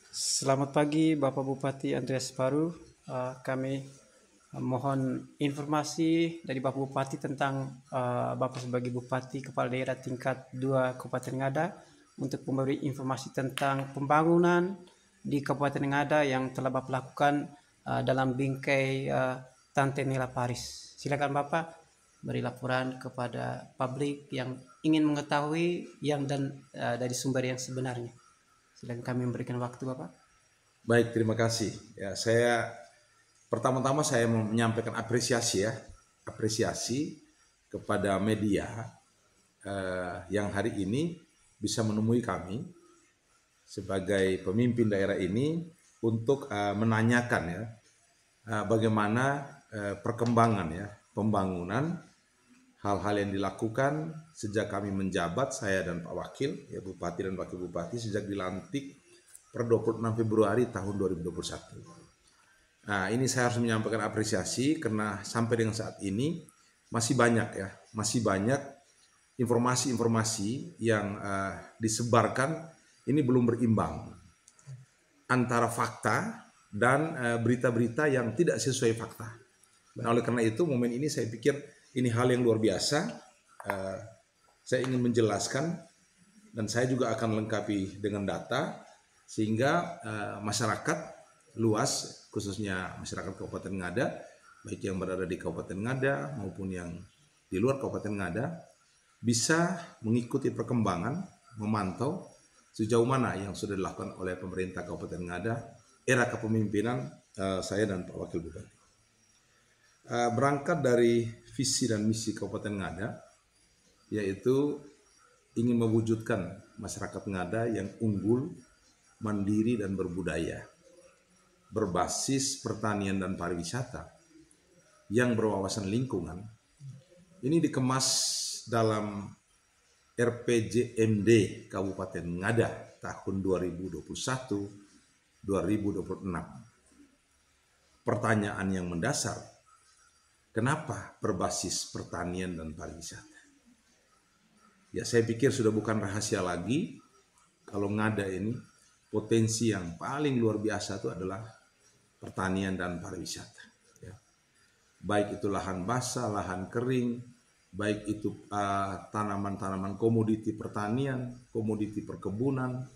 Selamat pagi Bapak Bupati Andreas Paru. Kami mohon informasi dari Bapak Bupati tentang Bapak sebagai Bupati Kepala Daerah tingkat 2 Kabupaten Ngada untuk memberi informasi tentang pembangunan di Kabupaten Ngada yang telah Bapak lakukan dalam bingkai Tante Nila Paris. Silakan Bapak beri laporan kepada publik yang ingin mengetahui dari sumber yang sebenarnya. Silakan kami memberikan waktu Bapak. Baik, terima kasih. Ya, pertama-tama saya mau menyampaikan apresiasi kepada media yang hari ini bisa menemui kami sebagai pemimpin daerah ini untuk menanyakan ya bagaimana perkembangan ya pembangunan hal-hal yang dilakukan sejak kami menjabat, saya dan Pak Wakil, ya Bupati dan Wakil Bupati sejak dilantik per 26 Februari tahun 2021. Nah, ini saya harus menyampaikan apresiasi karena sampai dengan saat ini masih banyak informasi-informasi yang disebarkan ini belum berimbang antara fakta dan berita-berita yang tidak sesuai fakta. Nah, oleh karena itu momen ini saya pikir ini hal yang luar biasa. Saya ingin menjelaskan dan saya juga akan lengkapi dengan data sehingga masyarakat luas khususnya masyarakat Kabupaten Ngada baik yang berada di Kabupaten Ngada maupun yang di luar Kabupaten Ngada bisa mengikuti perkembangan, memantau sejauh mana yang sudah dilakukan oleh pemerintah Kabupaten Ngada era kepemimpinan saya dan Pak Wakil Bupati. Berangkat dari visi dan misi Kabupaten Ngada, yaitu ingin mewujudkan masyarakat Ngada yang unggul, mandiri dan berbudaya, berbasis pertanian dan pariwisata, yang berwawasan lingkungan. Ini dikemas dalam RPJMD Kabupaten Ngada tahun 2021-2026. Pertanyaan yang mendasar, kenapa berbasis pertanian dan pariwisata? Ya, saya pikir sudah bukan rahasia lagi kalau Ngada ini potensi yang paling luar biasa itu adalah pertanian dan pariwisata. Ya. Baik itu lahan basah, lahan kering, baik itu tanaman-tanaman komoditi pertanian, komoditi perkebunan,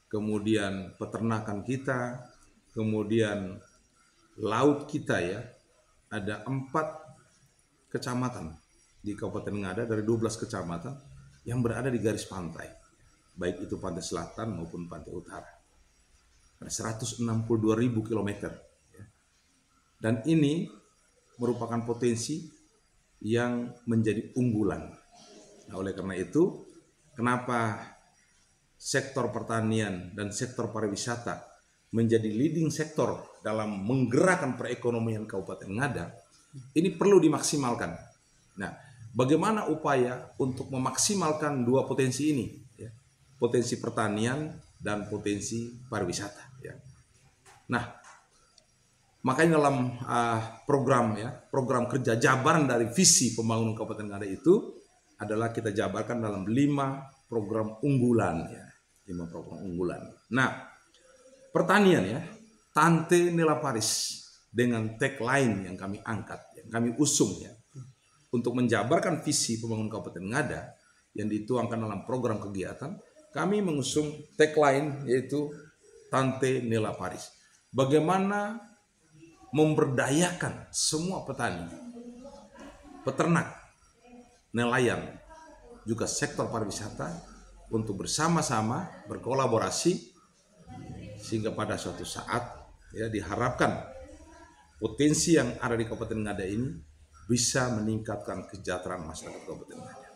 kemudian peternakan kita, kemudian laut kita ya. Ada 4 kecamatan di Kabupaten Ngada dari 12 kecamatan yang berada di garis pantai, baik itu pantai selatan maupun pantai utara. Ada 162.000 kilometer. Dan ini merupakan potensi yang menjadi unggulan. Nah, oleh karena itu, kenapa sektor pertanian dan sektor pariwisata menjadi leading sektor dalam menggerakkan perekonomian Kabupaten Ngada, ini perlu dimaksimalkan. Nah, bagaimana upaya untuk memaksimalkan dua potensi ini, ya, potensi pertanian dan potensi pariwisata. Ya. Nah, makanya dalam program kerja jabaran dari visi pembangunan Kabupaten Ngada itu adalah kita jabarkan dalam 5 program unggulan, ya, 5 program unggulan. Nah, pertanian ya, Tante Nila Paris dengan tagline yang kami angkat, yang kami usung ya, untuk menjabarkan visi pembangunan Kabupaten Ngada yang dituangkan dalam program kegiatan, kami mengusung tagline yaitu Tante Nila Paris. Bagaimana memberdayakan semua petani, peternak, nelayan, juga sektor pariwisata untuk bersama-sama berkolaborasi sehingga pada suatu saat ya diharapkan potensi yang ada di Kabupaten Ngada ini bisa meningkatkan kesejahteraan masyarakat Kabupaten Ngada.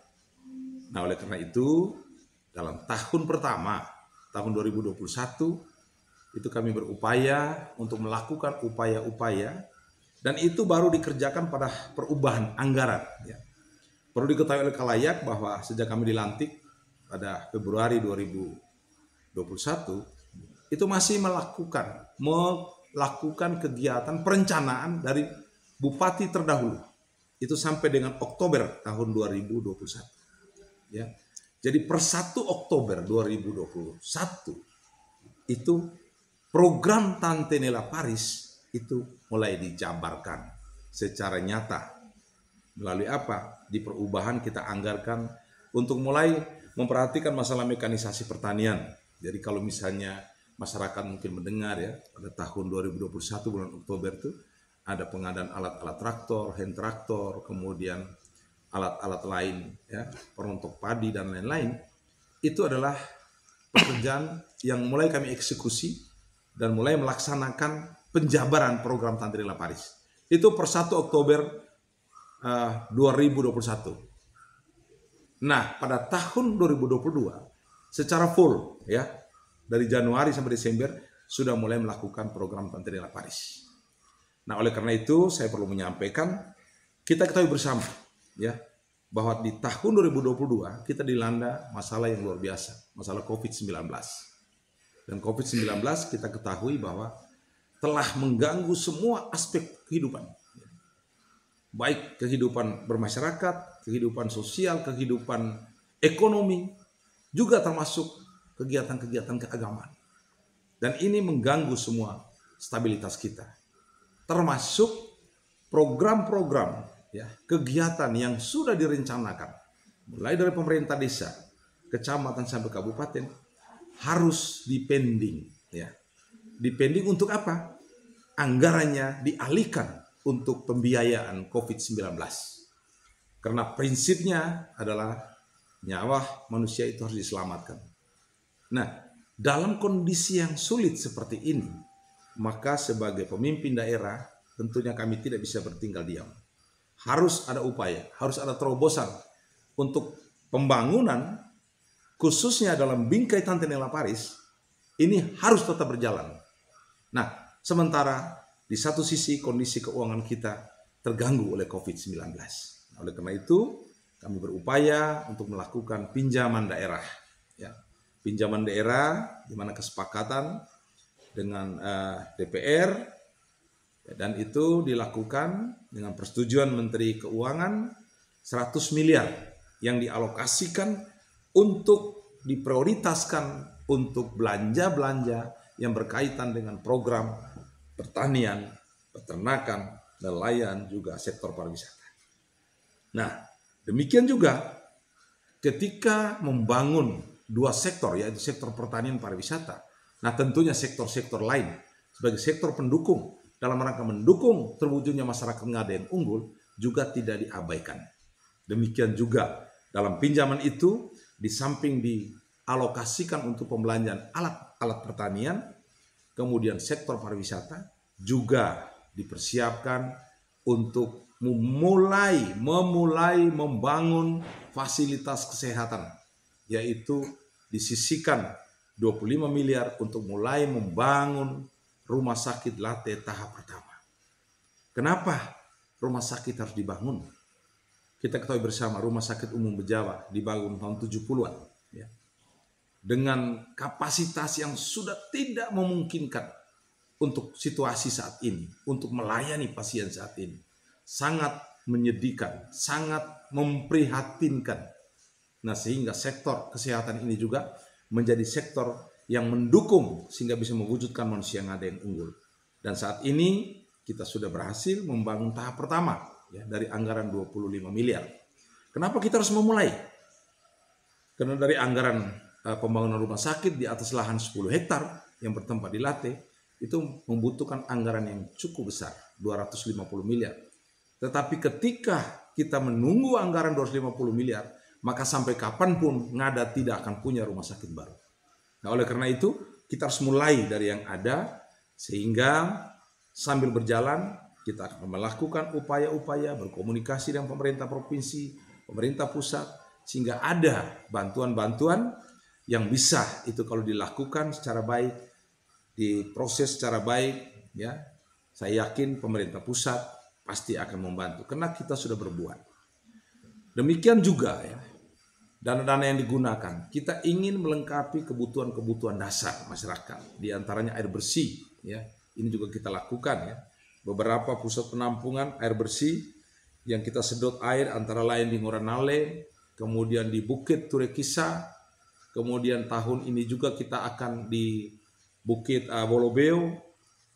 Nah, oleh karena itu dalam tahun pertama tahun 2021 itu kami berupaya untuk melakukan upaya-upaya dan itu baru dikerjakan pada perubahan anggaran. Ya. Perlu diketahui oleh khalayak bahwa sejak kami dilantik pada Februari 2021 itu masih melakukan kegiatan perencanaan dari bupati terdahulu. Itu sampai dengan Oktober tahun 2021. Ya. Jadi per 1 Oktober 2021 itu program Tante Nela Paris itu mulai dijabarkan secara nyata. Melalui apa? Di perubahan kita anggarkan untuk mulai memperhatikan masalah mekanisasi pertanian. Jadi kalau misalnya masyarakat mungkin mendengar ya, pada tahun 2021 bulan Oktober itu ada pengadaan alat-alat traktor, hand traktor, kemudian alat-alat lain ya, perontok padi dan lain-lain. Itu adalah pekerjaan yang mulai kami eksekusi dan mulai melaksanakan penjabaran program Tante Nela Paris. Itu per 1 Oktober 2021. Nah, pada tahun 2022 secara full ya, dari Januari sampai Desember sudah mulai melakukan program Tante Nela Paris. Nah, oleh karena itu saya perlu menyampaikan, kita ketahui bersama ya, bahwa di tahun 2022 kita dilanda masalah yang luar biasa, masalah COVID-19. Dan COVID-19 kita ketahui bahwa telah mengganggu semua aspek kehidupan. Baik kehidupan bermasyarakat, kehidupan sosial, kehidupan ekonomi, juga termasuk kegiatan-kegiatan keagamaan. Dan ini mengganggu semua stabilitas kita. Termasuk program-program ya, kegiatan yang sudah direncanakan, mulai dari pemerintah desa, kecamatan sampai kabupaten, harus dipending. Ya. Dipending untuk apa? Anggarannya dialihkan untuk pembiayaan COVID-19. Karena prinsipnya adalah nyawa manusia itu harus diselamatkan. Nah, dalam kondisi yang sulit seperti ini, maka sebagai pemimpin daerah tentunya kami tidak bisa bertinggal diam. Harus ada upaya, harus ada terobosan untuk pembangunan, khususnya dalam bingkai Tante Nela Paris, ini harus tetap berjalan. Nah, sementara di satu sisi kondisi keuangan kita terganggu oleh COVID-19. Oleh karena itu, kami berupaya untuk melakukan pinjaman daerah. Ya. Pinjaman daerah di mana kesepakatan dengan DPR, ya, dan itu dilakukan dengan persetujuan Menteri Keuangan 100 miliar yang dialokasikan untuk diprioritaskan untuk belanja-belanja yang berkaitan dengan program pertanian, peternakan, nelayan, juga sektor pariwisata. Nah, demikian juga ketika membangun dua sektor, yaitu sektor pertanian pariwisata, nah tentunya sektor-sektor lain sebagai sektor pendukung dalam rangka mendukung terwujudnya masyarakat Ngada yang unggul juga tidak diabaikan. Demikian juga dalam pinjaman itu, di samping dialokasikan untuk pembelanjaan alat-alat pertanian, kemudian sektor pariwisata juga dipersiapkan untuk memulai membangun fasilitas kesehatan, yaitu disisihkan 25 miliar untuk mulai membangun rumah sakit Latte tahap pertama. Kenapa rumah sakit harus dibangun? Kita ketahui bersama rumah sakit umum Bejawa dibangun tahun 70-an. Ya. Dengan kapasitas yang sudah tidak memungkinkan untuk situasi saat ini, untuk melayani pasien saat ini. Sangat menyedihkan, sangat memprihatinkan. Nah, sehingga sektor kesehatan ini juga menjadi sektor yang mendukung sehingga bisa mewujudkan manusia yang ada yang unggul. Dan saat ini kita sudah berhasil membangun tahap pertama ya, dari anggaran 25 miliar. Kenapa kita harus memulai? Karena dari anggaran pembangunan rumah sakit di atas lahan 10 hektar yang bertempat di Latte itu membutuhkan anggaran yang cukup besar, 250 miliar. Tetapi ketika kita menunggu anggaran 250 miliar, maka sampai kapanpun Ngada tidak akan punya rumah sakit baru. Nah, oleh karena itu kita harus mulai dari yang ada, sehingga sambil berjalan kita akan melakukan upaya-upaya berkomunikasi dengan pemerintah provinsi, pemerintah pusat, sehingga ada bantuan-bantuan yang bisa itu kalau dilakukan secara baik, diproses secara baik, ya, saya yakin pemerintah pusat pasti akan membantu karena kita sudah berbuat. Demikian juga ya, dana-dana yang digunakan, kita ingin melengkapi kebutuhan-kebutuhan dasar masyarakat, diantaranya air bersih, ya, ini juga kita lakukan ya. Beberapa pusat penampungan air bersih yang kita sedot air antara lain di Ngoranale, kemudian di Bukit Turekisa. Kemudian tahun ini juga kita akan di Bukit Bolobeo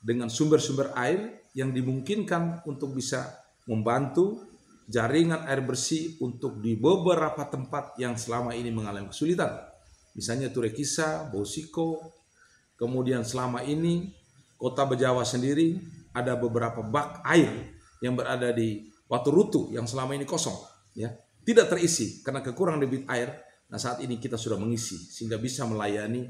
dengan sumber-sumber air yang dimungkinkan untuk bisa membantu jaringan air bersih untuk di beberapa tempat yang selama ini mengalami kesulitan. Misalnya Turekisa, Bosiko, kemudian selama ini Kota Bejawa sendiri ada beberapa bak air yang berada di Waturutu yang selama ini kosong, ya, tidak terisi karena kekurangan debit air. Nah, saat ini kita sudah mengisi sehingga bisa melayani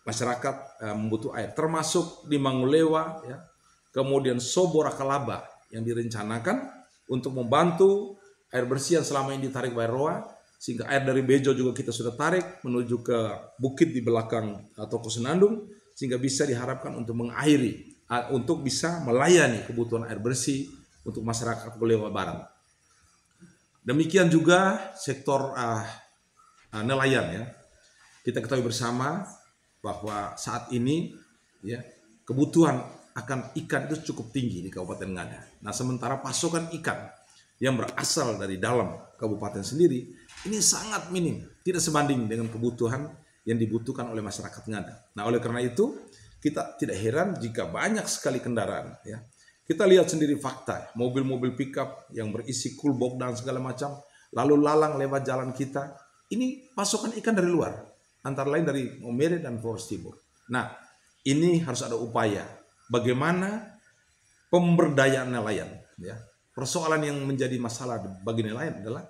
masyarakat membutuh air, termasuk di Mangulewa, ya, kemudian Soborakalaba yang direncanakan untuk membantu air bersih yang selama ini ditarik Wairoa, sehingga air dari Bejo juga kita sudah tarik menuju ke bukit di belakang Toko Senandung, sehingga bisa diharapkan untuk mengairi, untuk bisa melayani kebutuhan air bersih untuk masyarakat Bolewa Barat. Demikian juga sektor nelayan, ya. Kita ketahui bersama bahwa saat ini, ya, kebutuhan akan ikan itu cukup tinggi di Kabupaten Ngada. Nah, sementara pasokan ikan yang berasal dari dalam kabupaten sendiri ini sangat minim, tidak sebanding dengan kebutuhan yang dibutuhkan oleh masyarakat Ngada. Nah, oleh karena itu kita tidak heran jika banyak sekali kendaraan, ya. Kita lihat sendiri fakta, mobil-mobil pickup yang berisi kulbok dan segala macam lalu lalang lewat jalan kita. Ini pasokan ikan dari luar, antara lain dari Maumere dan Flores Timur. Nah, ini harus ada upaya bagaimana pemberdayaan nelayan, ya. Persoalan yang menjadi masalah bagi nelayan adalah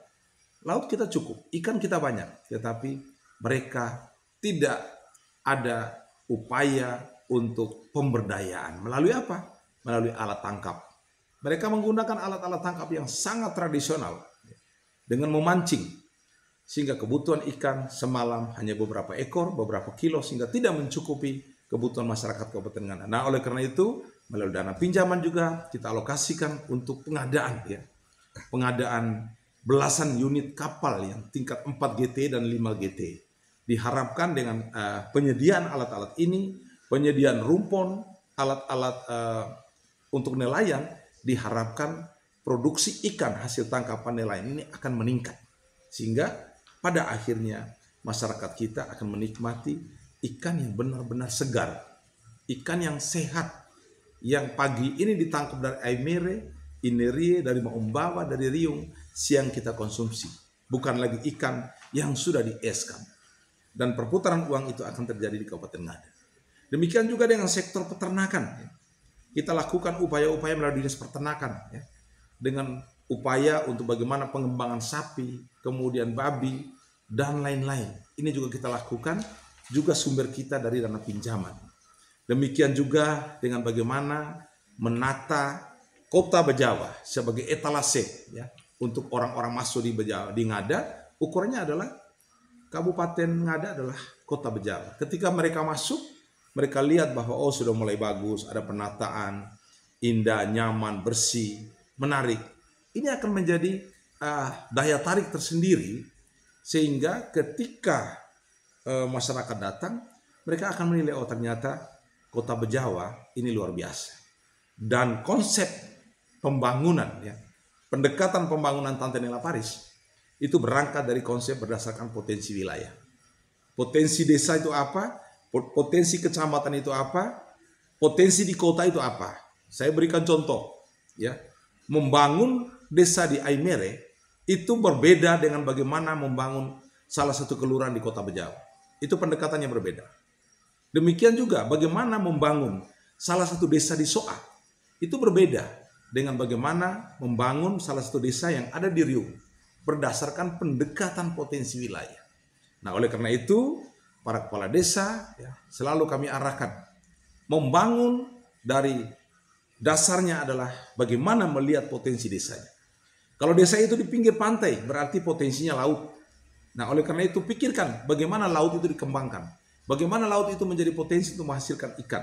laut kita cukup, ikan kita banyak, tetapi mereka tidak ada upaya untuk pemberdayaan. Melalui apa? Melalui alat tangkap. Mereka menggunakan alat-alat tangkap yang sangat tradisional dengan memancing, sehingga kebutuhan ikan semalam hanya beberapa ekor, beberapa kilo, sehingga tidak mencukupi kebutuhan masyarakat Kabupaten Ngada. Nah, oleh karena itu melalui dana pinjaman juga kita alokasikan untuk pengadaan, ya, pengadaan belasan unit kapal yang tingkat 4 GT dan 5 GT. Diharapkan dengan penyediaan alat-alat ini, penyediaan rumpon, alat-alat untuk nelayan, diharapkan produksi ikan hasil tangkapan nelayan ini akan meningkat. Sehingga pada akhirnya masyarakat kita akan menikmati ikan yang benar-benar segar, ikan yang sehat, yang pagi ini ditangkap dari Aimere, Inerie, dari Maumbawa, dari Riung, siang kita konsumsi. Bukan lagi ikan yang sudah dieskan. Dan perputaran uang itu akan terjadi di Kabupaten Ngada. Demikian juga dengan sektor peternakan. Kita lakukan upaya-upaya melalui dinas peternakan, ya, dengan upaya untuk bagaimana pengembangan sapi, kemudian babi, dan lain-lain. Ini juga kita lakukan, juga sumber kita dari dana pinjaman. Demikian juga dengan bagaimana menata Kota Bejawa sebagai etalase, ya, untuk orang-orang masuk di Bejawa, di Ngada. Ukurannya adalah Kabupaten Ngada adalah Kota Bejawa. Ketika mereka masuk, mereka lihat bahwa oh sudah mulai bagus, ada penataan, indah, nyaman, bersih, menarik. Ini akan menjadi daya tarik tersendiri, sehingga ketika masyarakat datang, mereka akan menilai oh ternyata Kota Bejawa ini luar biasa. Dan konsep pembangunan, ya, pendekatan pembangunan Tante Nela Paris itu berangkat dari konsep berdasarkan potensi wilayah. Potensi desa itu apa? Potensi kecamatan itu apa? Potensi di kota itu apa? Saya berikan contoh, ya. Membangun desa di Aimere itu berbeda dengan bagaimana membangun salah satu kelurahan di Kota Bejawa. Itu pendekatannya berbeda. Demikian juga bagaimana membangun salah satu desa di Soa. Itu berbeda dengan bagaimana membangun salah satu desa yang ada di Riung. Berdasarkan pendekatan potensi wilayah. Nah, oleh karena itu para kepala desa, ya, selalu kami arahkan membangun dari dasarnya adalah bagaimana melihat potensi desanya. Kalau desa itu di pinggir pantai berarti potensinya laut. Nah, oleh karena itu pikirkan bagaimana laut itu dikembangkan. Bagaimana laut itu menjadi potensi untuk menghasilkan ikan.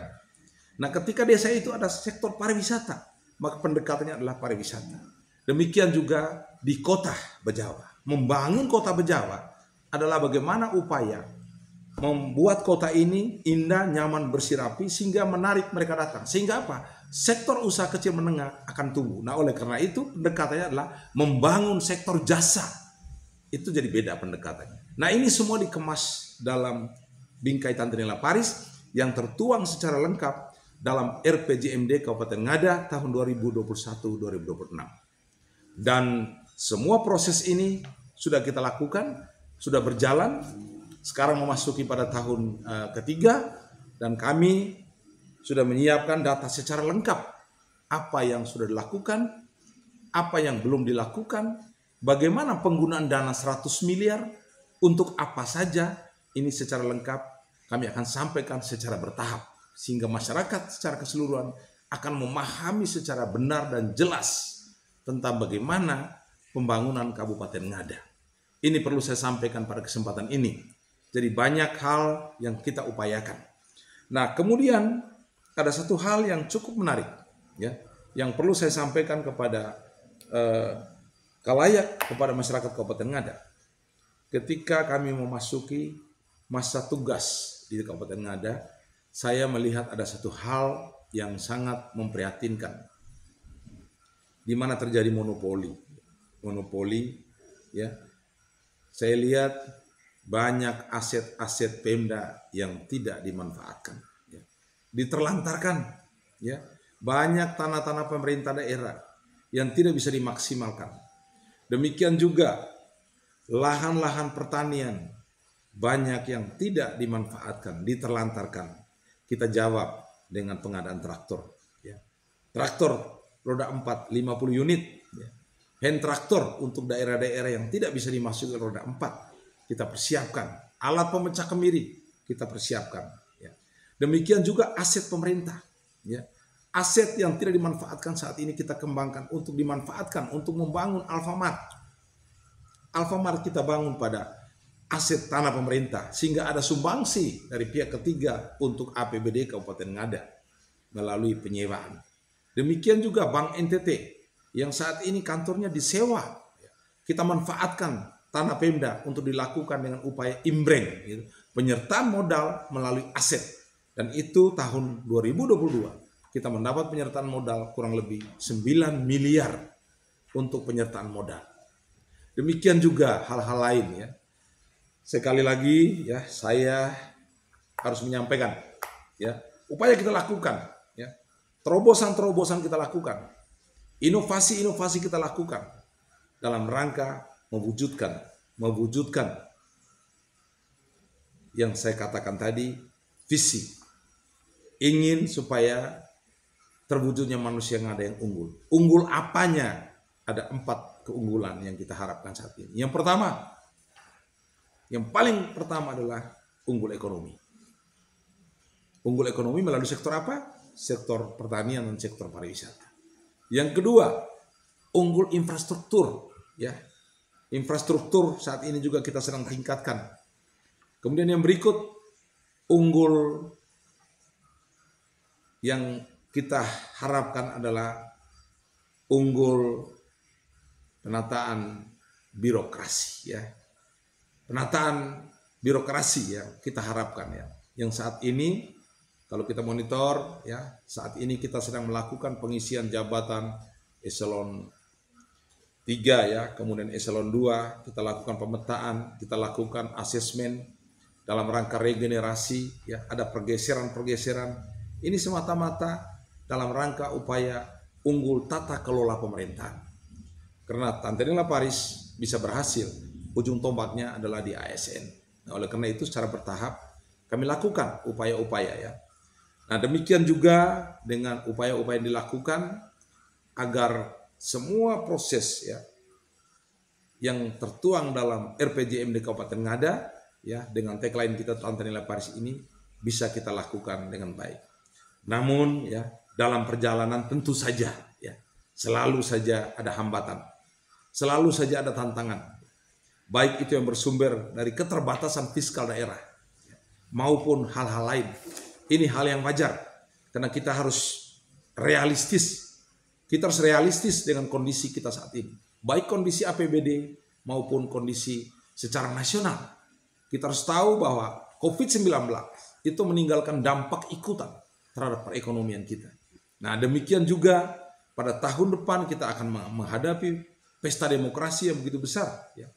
Nah, ketika desa itu ada sektor pariwisata, maka pendekatannya adalah pariwisata. Demikian juga di Kota Bejawa. Membangun Kota Bejawa adalah bagaimana upaya membuat kota ini indah, nyaman, bersih, rapi, sehingga menarik mereka datang. Sehingga apa? Sektor usaha kecil menengah akan tumbuh. Nah, oleh karena itu pendekatannya adalah membangun sektor jasa. Itu jadi beda pendekatannya. Nah, ini semua dikemas dalam Bingkai Tantenela Paris yang tertuang secara lengkap dalam RPJMD Kabupaten Ngada tahun 2021-2026. Dan semua proses ini sudah kita lakukan, sudah berjalan, sekarang memasuki pada tahun ketiga, dan kami sudah menyiapkan data secara lengkap apa yang sudah dilakukan, apa yang belum dilakukan, bagaimana penggunaan dana 100 miliar, untuk apa saja, ini secara lengkap kami akan sampaikan secara bertahap, sehingga masyarakat secara keseluruhan akan memahami secara benar dan jelas tentang bagaimana pembangunan Kabupaten Ngada. Ini perlu saya sampaikan pada kesempatan ini. Jadi banyak hal yang kita upayakan. Nah, kemudian ada satu hal yang cukup menarik, ya, yang perlu saya sampaikan kepada kalayak, kepada masyarakat Kabupaten Ngada. Ketika kami memasuki masa tugas di Kabupaten Ngada, saya melihat ada satu hal yang sangat memprihatinkan, di mana terjadi monopoli, ya. Saya lihat banyak aset-aset Pemda yang tidak dimanfaatkan, ya. Diterlantarkan, ya. Banyak tanah-tanah pemerintah daerah yang tidak bisa dimaksimalkan. Demikian juga lahan-lahan pertanian banyak yang tidak dimanfaatkan, diterlantarkan. Kita jawab dengan pengadaan traktor, ya. Traktor roda 4 50 unit, ya. Hand traktor untuk daerah-daerah yang tidak bisa dimasuki roda 4 kita persiapkan. Alat pemecah kemiri kita persiapkan, ya. Demikian juga aset pemerintah, ya. Aset yang tidak dimanfaatkan saat ini kita kembangkan untuk dimanfaatkan untuk membangun Alfamart. Alfamart kita bangun pada aset tanah pemerintah, sehingga ada sumbangsi dari pihak ketiga untuk APBD Kabupaten Ngada melalui penyewaan. Demikian juga Bank NTT yang saat ini kantornya disewa. Kita manfaatkan tanah Pemda untuk dilakukan dengan upaya imbreng, gitu, penyertaan modal melalui aset. Dan itu tahun 2022 kita mendapat penyertaan modal kurang lebih 9 miliar untuk penyertaan modal. Demikian juga hal-hal lain, ya. Sekali lagi, ya, saya harus menyampaikan, ya, upaya kita lakukan, ya. Terobosan-terobosan kita lakukan. Inovasi-inovasi kita lakukan dalam rangka mewujudkan yang saya katakan tadi, visi. Ingin supaya terwujudnya manusia yang ada yang unggul. Unggul apanya? Ada 4 keunggulan yang kita harapkan saat ini. Yang pertama, yang paling pertama adalah unggul ekonomi. Unggul ekonomi melalui sektor apa? Sektor pertanian dan sektor pariwisata. Yang kedua, unggul infrastruktur, ya. Infrastruktur saat ini juga kita sedang tingkatkan. Kemudian yang berikut, unggul yang kita harapkan adalah unggul penataan birokrasi, ya. Penataan birokrasi yang kita harapkan, ya. Yang saat ini kalau kita monitor, ya, saat ini kita sedang melakukan pengisian jabatan eselon 3, ya, kemudian eselon 2, kita lakukan pemetaan, kita lakukan asesmen dalam rangka regenerasi, ya, ada pergeseran-pergeseran. Ini semata-mata dalam rangka upaya unggul tata kelola pemerintahan. Karena Tantenela Paris bisa berhasil, ujung tombaknya adalah di ASN. Nah, oleh karena itu secara bertahap kami lakukan upaya-upaya, ya. Nah, demikian juga dengan upaya-upaya yang dilakukan agar semua proses, ya, yang tertuang dalam RPJMD Kabupaten Ngada, ya, dengan tagline kita Tantenela Paris ini bisa kita lakukan dengan baik. Namun, ya, dalam perjalanan tentu saja, ya, selalu saja ada hambatan, selalu saja ada tantangan, baik itu yang bersumber dari keterbatasan fiskal daerah, ya, maupun hal-hal lain. Ini hal yang wajar karena kita harus realistis. Kita harus realistis dengan kondisi kita saat ini, baik kondisi APBD maupun kondisi secara nasional. Kita harus tahu bahwa COVID-19 itu meninggalkan dampak ikutan terhadap perekonomian kita. Nah, demikian juga pada tahun depan kita akan menghadapi pesta demokrasi yang begitu besar, ya.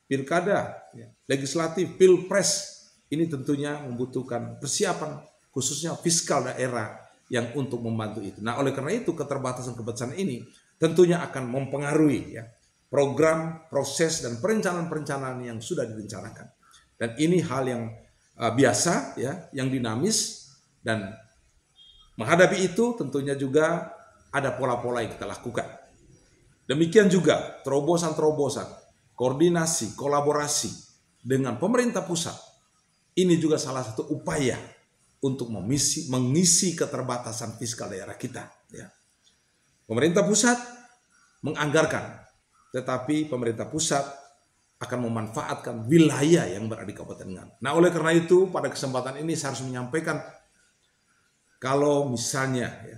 Pilkada, ya, legislatif, pilpres ini tentunya membutuhkan persiapan khususnya fiskal daerah yang untuk membantu itu. Nah, oleh karena itu keterbatasan ini tentunya akan mempengaruhi ya program, proses dan perencanaan-perencanaan yang sudah direncanakan. Dan ini hal yang biasa ya, yang dinamis, dan menghadapi itu tentunya juga ada pola-pola yang kita lakukan. Demikian juga terobosan-terobosan, koordinasi, kolaborasi dengan pemerintah pusat. Ini juga salah satu upaya untuk mengisi keterbatasan fiskal daerah kita. Ya. Pemerintah pusat menganggarkan, tetapi pemerintah pusat akan memanfaatkan wilayah yang berada di Kabupaten Ngada. Nah, oleh karena itu pada kesempatan ini saya harus menyampaikan, kalau misalnya, ya,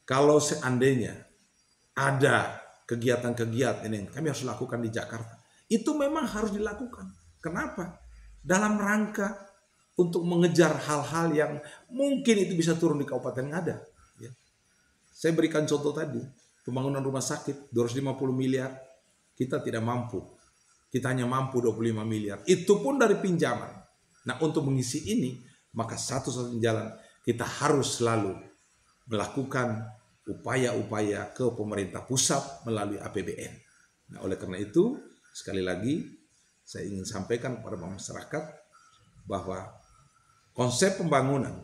kalau seandainya ada kegiatan-kegiatan yang kami harus lakukan di Jakarta, itu memang harus dilakukan. Kenapa? Dalam rangka untuk mengejar hal-hal yang mungkin itu bisa turun di Kabupaten Ngada. Ya. Saya berikan contoh tadi, pembangunan rumah sakit 250 miliar, kita tidak mampu. Kita hanya mampu 25 miliar. Itu pun dari pinjaman. Nah, untuk mengisi ini, maka satu-satunya jalan kita harus selalu melakukan upaya-upaya ke pemerintah pusat melalui APBN. Nah, oleh karena itu, sekali lagi saya ingin sampaikan kepada masyarakat bahwa konsep pembangunan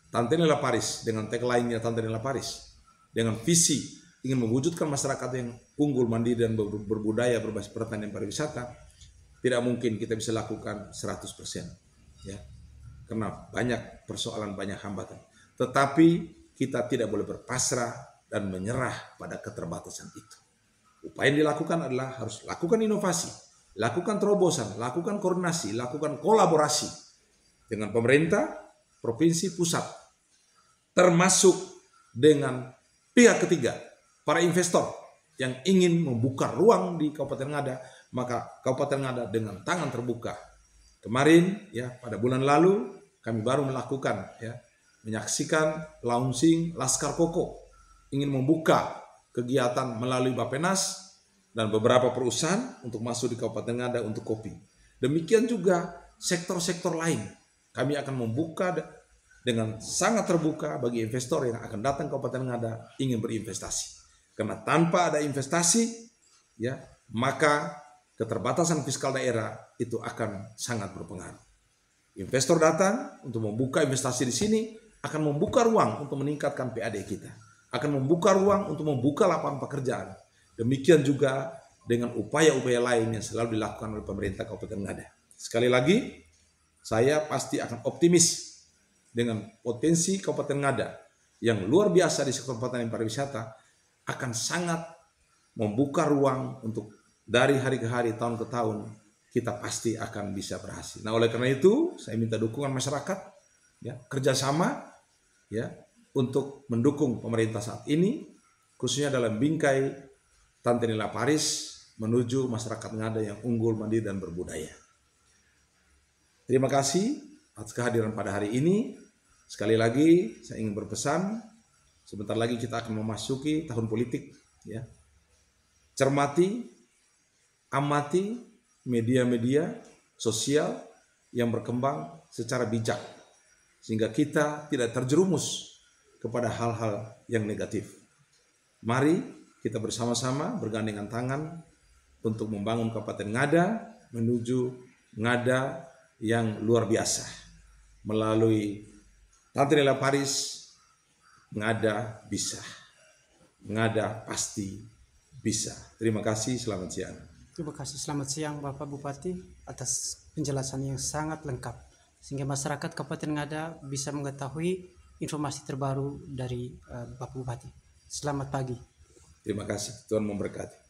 Tante Nela Paris dengan tagline-nya Tante Nela Paris dengan visi ingin mewujudkan masyarakat yang unggul, mandiri dan berbudaya berbasis pertanian pariwisata, tidak mungkin kita bisa lakukan 100%. Ya. Karena banyak persoalan, banyak hambatan. Tetapi kita tidak boleh berpasrah dan menyerah pada keterbatasan itu. Upaya yang dilakukan adalah harus lakukan inovasi, lakukan terobosan, lakukan koordinasi, lakukan kolaborasi dengan pemerintah, provinsi, pusat, termasuk dengan pihak ketiga, para investor yang ingin membuka ruang di Kabupaten Ngada, maka Kabupaten Ngada dengan tangan terbuka. Kemarin ya pada bulan lalu kami baru melakukan ya menyaksikan launching Laskar Koko, ingin membuka kegiatan melalui Bappenas dan beberapa perusahaan untuk masuk di Kabupaten Ngada untuk kopi. Demikian juga sektor-sektor lain. Kami akan membuka dengan sangat terbuka bagi investor yang akan datang ke Kabupaten Ngada ingin berinvestasi. Karena tanpa ada investasi, ya maka keterbatasan fiskal daerah itu akan sangat berpengaruh. Investor datang untuk membuka investasi di sini akan membuka ruang untuk meningkatkan PAD kita, akan membuka ruang untuk membuka lapangan pekerjaan. Demikian juga dengan upaya-upaya lain yang selalu dilakukan oleh pemerintah Kabupaten Ngada. Sekali lagi, saya pasti akan optimis dengan potensi Kabupaten Ngada yang luar biasa di sektor pertanian pariwisata, akan sangat membuka ruang untuk dari hari ke hari, tahun ke tahun, kita pasti akan bisa berhasil. Nah, oleh karena itu, saya minta dukungan masyarakat, ya, kerjasama, ya, untuk mendukung pemerintah saat ini, khususnya dalam bingkai Tante Nela Paris menuju masyarakat Ngada yang unggul, mandiri dan berbudaya. Terima kasih atas kehadiran pada hari ini. Sekali lagi, saya ingin berpesan, sebentar lagi kita akan memasuki tahun politik. Ya. Cermati, amati media-media sosial yang berkembang secara bijak, sehingga kita tidak terjerumus kepada hal-hal yang negatif. Mari kita bersama-sama bergandengan tangan untuk membangun Kabupaten Ngada menuju Ngada yang luar biasa. Melalui Tante Nela Paris, Ngada bisa. Ngada pasti bisa. Terima kasih, selamat siang. Terima kasih, selamat siang Bapak Bupati atas penjelasan yang sangat lengkap, sehingga masyarakat Kabupaten Ngada bisa mengetahui informasi terbaru dari Bapak Bupati. Selamat pagi. Terima kasih, Tuhan memberkati.